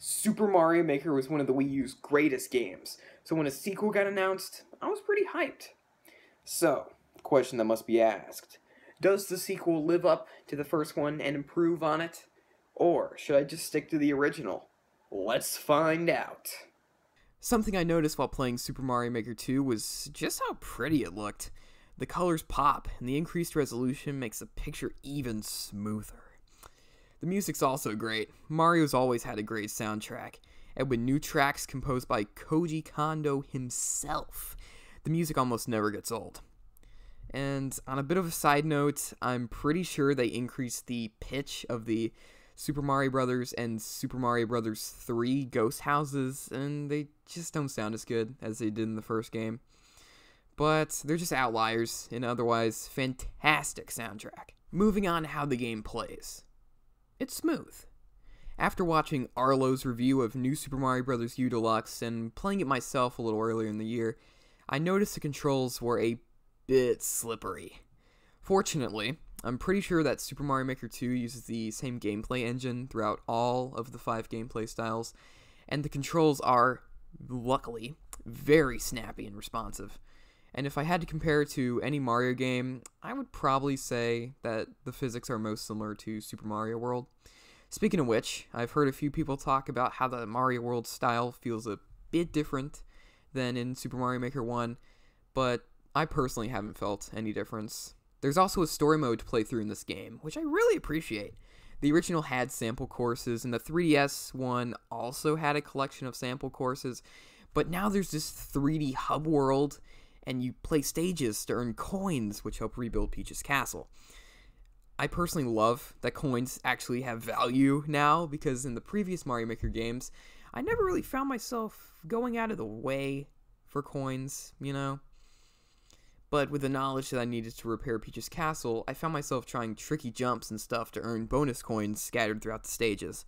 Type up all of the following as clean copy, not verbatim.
Super Mario Maker was one of the Wii U's greatest games, so when a sequel got announced, I was pretty hyped. So, the question that must be asked, does the sequel live up to the first one and improve on it? Or should I just stick to the original? Let's find out. Something I noticed while playing Super Mario Maker 2 was just how pretty it looked. The colors pop, and the increased resolution makes the picture even smoother. The music's also great. Mario's always had a great soundtrack, and with new tracks composed by Koji Kondo himself, the music almost never gets old. And on a bit of a side note, I'm pretty sure they increased the pitch of the Super Mario Bros. And Super Mario Bros. 3 ghost houses, and they just don't sound as good as they did in the first game. But they're just outliers in otherwise fantastic soundtrack. Moving on to how the game plays. It's smooth. After watching Arlo's review of New Super Mario Bros. U Deluxe and playing it myself a little earlier in the year, I noticed the controls were a bit slippery. Fortunately, I'm pretty sure that Super Mario Maker 2 uses the same gameplay engine throughout all of the 5 gameplay styles, and the controls are, luckily, very snappy and responsive. And if I had to compare it to any Mario game, I would probably say that the physics are most similar to Super Mario World. Speaking of which, I've heard a few people talk about how the Mario World style feels a bit different than in Super Mario Maker 1, but I personally haven't felt any difference. There's also a story mode to play through in this game, which I really appreciate. The original had sample courses, and the 3DS one also had a collection of sample courses, but now there's this 3D hub world, and you play stages to earn coins, which help rebuild Peach's castle. I personally love that coins actually have value now, because in the previous Mario Maker games, I never really found myself going out of the way for coins, you know? But with the knowledge that I needed to repair Peach's castle, I found myself trying tricky jumps and stuff to earn bonus coins scattered throughout the stages.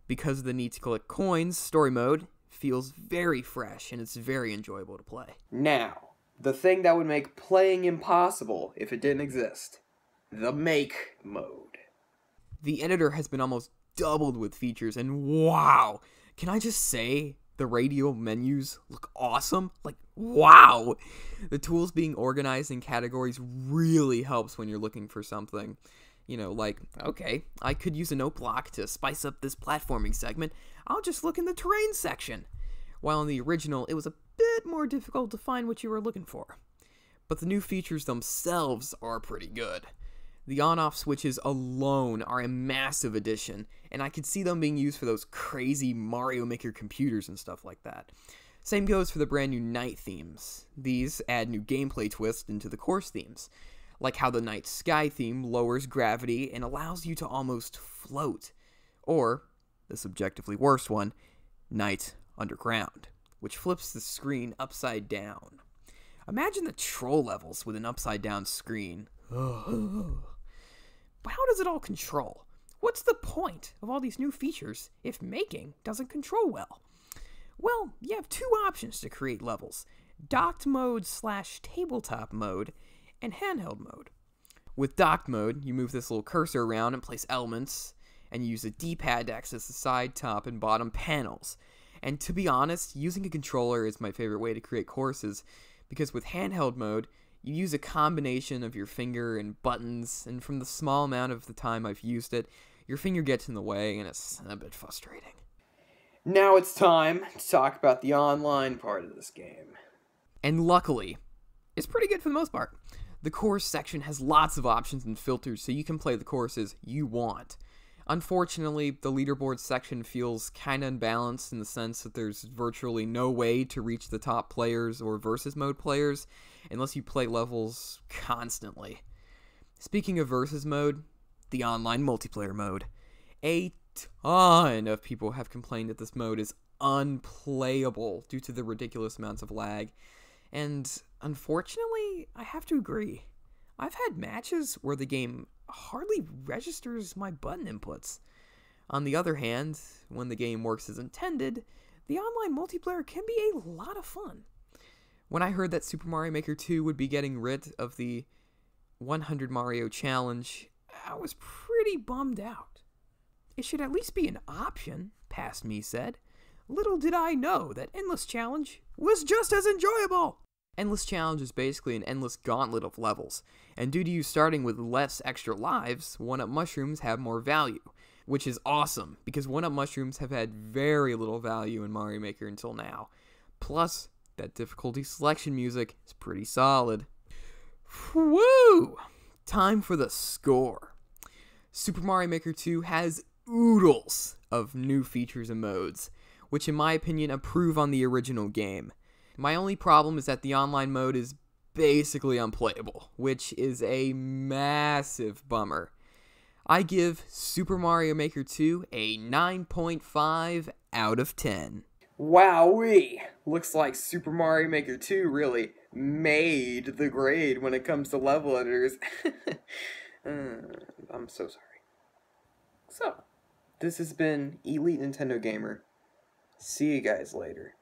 Because of the need to collect coins, story mode feels very fresh, and it's very enjoyable to play. Now, the thing that would make playing impossible if it didn't exist. The Make mode. The editor has been almost doubled with features, and wow! Can I just say, the radial menus look awesome? Like, wow! The tools being organized in categories really helps when you're looking for something. You know, like, okay, I could use a note block to spice up this platforming segment. I'll just look in the terrain section. While in the original, it was a bit more difficult to find what you were looking for. But the new features themselves are pretty good. The on-off switches alone are a massive addition, and I could see them being used for those crazy Mario Maker computers and stuff like that. Same goes for the brand new night themes. These add new gameplay twists into the course themes, like how the night sky theme lowers gravity and allows you to almost float. Or, the subjectively worst one, Night Underground, which flips the screen upside down. Imagine the troll levels with an upside down screen. But how does it all control? What's the point of all these new features if making doesn't control well? Well, you have two options to create levels: docked mode / tabletop mode, and handheld mode. With docked mode, you move this little cursor around and place elements, and you use a D-pad to access the side, top, and bottom panels. And to be honest, using a controller is my favorite way to create courses, because with handheld mode, you use a combination of your finger and buttons, and from the small amount of the time I've used it, your finger gets in the way, and it's a bit frustrating. Now it's time to talk about the online part of this game. And luckily, it's pretty good for the most part. The course section has lots of options and filters, so you can play the courses you want. Unfortunately, the leaderboard section feels kinda unbalanced in the sense that there's virtually no way to reach the top players or versus mode players unless you play levels constantly. Speaking of versus mode, the online multiplayer mode. A ton of people have complained that this mode is unplayable due to the ridiculous amounts of lag, and unfortunately, I have to agree. I've had matches where the game hardly registers my button inputs. On the other hand, when the game works as intended, the online multiplayer can be a lot of fun. When I heard that Super Mario Maker 2 would be getting rid of the 100 Mario challenge, I was pretty bummed out. It should at least be an option, Past Me said. Little did I know that Endless Challenge was just as enjoyable! Endless Challenge is basically an endless gauntlet of levels, and due to you starting with less extra lives, 1-up mushrooms have more value, which is awesome, because 1-up mushrooms have had very little value in Mario Maker until now. Plus, that difficulty selection music is pretty solid. Woo! Time for the score. Super Mario Maker 2 has oodles of new features and modes, which in my opinion improve on the original game. My only problem is that the online mode is basically unplayable, which is a massive bummer. I give Super Mario Maker 2 a 9.5 out of 10. Wowee! Looks like Super Mario Maker 2 really made the grade when it comes to level editors. I'm so sorry. So, this has been Elite Nintendo Gamer. See you guys later.